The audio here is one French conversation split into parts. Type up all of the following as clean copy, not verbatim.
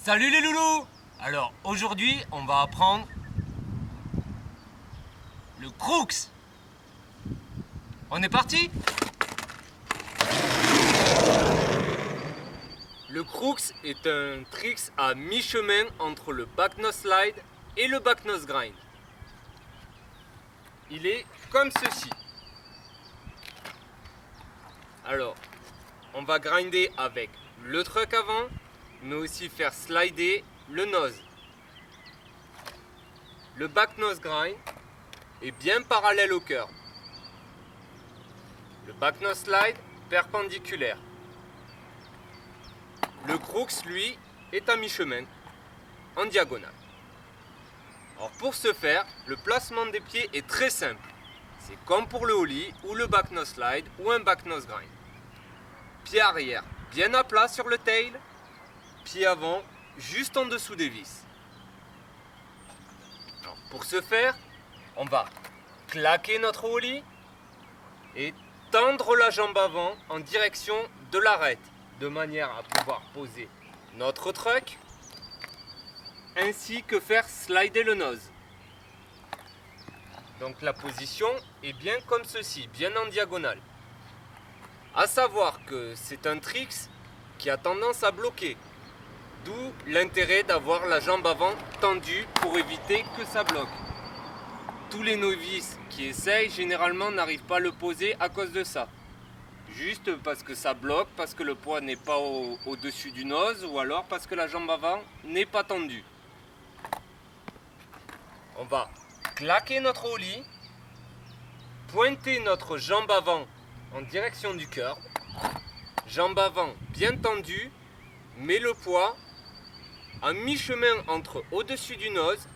Salut les loulous! Alors aujourd'hui on va apprendre le crux. On est parti? Le crux est un trick à mi-chemin entre le backnose slide et le backnose grind. Il est comme ceci. Alors, on va grinder avec le truck avant, mais aussi faire slider le nose. Le backnose grind est bien parallèle au curb. Le backnose slide perpendiculaire. Le crux, lui, est à mi-chemin, en diagonale. Alors pour ce faire, le placement des pieds est très simple. C'est comme pour le ollie ou le backnose slide ou un backnose grind. Pied arrière bien à plat sur le tail, pied avant juste en dessous des vis. Alors pour ce faire, on va claquer notre ollie et tendre la jambe avant en direction de l'arête, de manière à pouvoir poser notre truck, ainsi que faire slider le nose. Donc la position est bien comme ceci, bien en diagonale. À savoir que c'est un trick qui a tendance à bloquer, d'où l'intérêt d'avoir la jambe avant tendue pour éviter que ça bloque. Tous les novices qui essayent généralement n'arrivent pas à le poser à cause de ça. Juste parce que ça bloque, parce que le poids n'est pas au-dessus du nose, ou alors parce que la jambe avant n'est pas tendue. On va claquer notre ollie, pointer notre jambe avant en direction du curb, jambe avant bien tendue, mais le poids à mi-chemin entre au-dessus du nose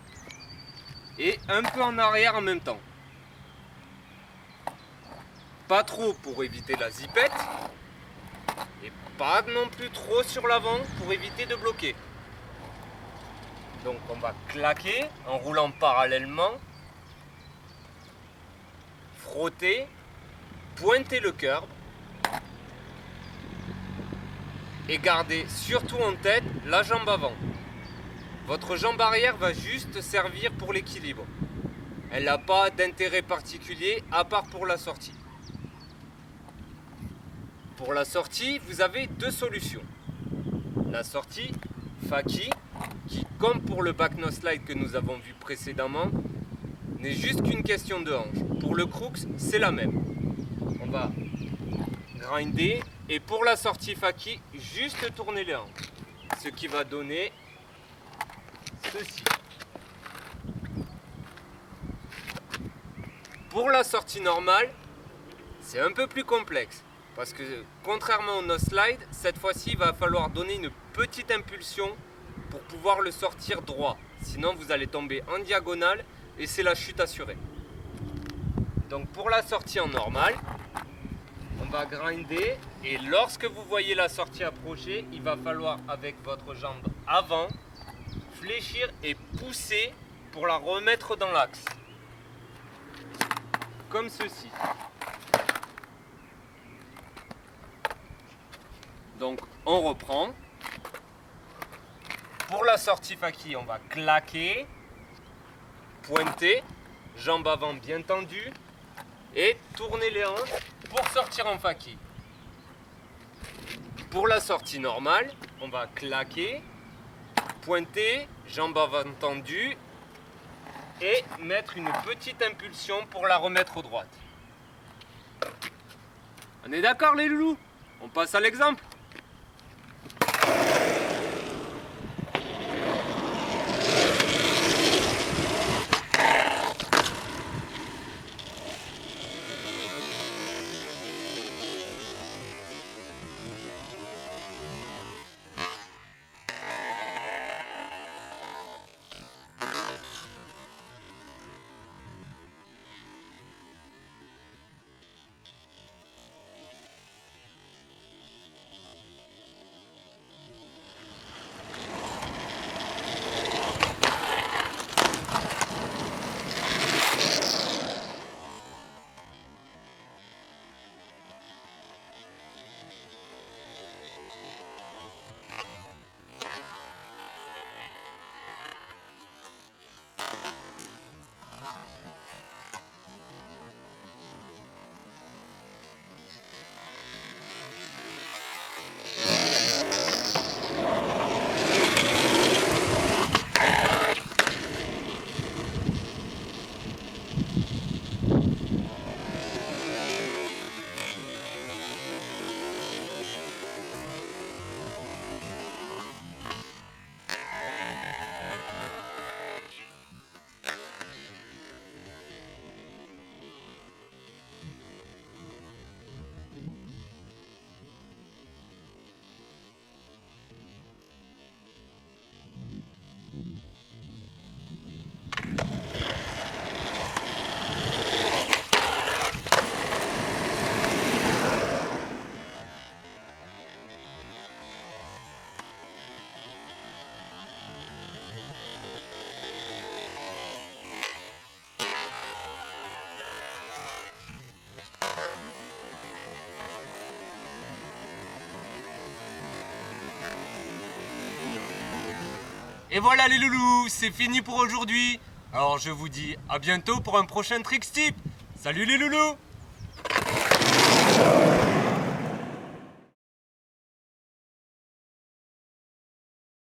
et un peu en arrière en même temps. Pas trop pour éviter la zipette et pas non plus trop sur l'avant pour éviter de bloquer. Donc on va claquer en roulant parallèlement, frotter, pointer le curb et garder surtout en tête la jambe avant. Votre jambe arrière va juste servir pour l'équilibre. Elle n'a pas d'intérêt particulier à part pour la sortie. Pour la sortie, vous avez deux solutions. La sortie Faki, qui comme pour le backnose slide que nous avons vu précédemment, n'est juste qu'une question de hanche. Pour le crux, c'est la même. On va grinder et pour la sortie Faki, juste tourner les hanches. Ce qui va donner ceci. Pour la sortie normale, c'est un peu plus complexe. Parce que contrairement au nose slide, cette fois-ci, il va falloir donner une petite impulsion pour pouvoir le sortir droit. Sinon, vous allez tomber en diagonale et c'est la chute assurée. Donc pour la sortie en normale, on va grinder et lorsque vous voyez la sortie approcher, il va falloir avec votre jambe avant fléchir et pousser pour la remettre dans l'axe. Comme ceci. Donc on reprend. Pour la sortie Faki, on va claquer, pointer, jambe avant bien tendue et tourner les hanches pour sortir en Faki. Pour la sortie normale, on va claquer, pointer, jambe avant tendue et mettre une petite impulsion pour la remettre droite. On est d'accord les loulous? On passe à l'exemple. Et voilà les loulous, c'est fini pour aujourd'hui. Alors je vous dis à bientôt pour un prochain Tricks Tip. Salut les loulous!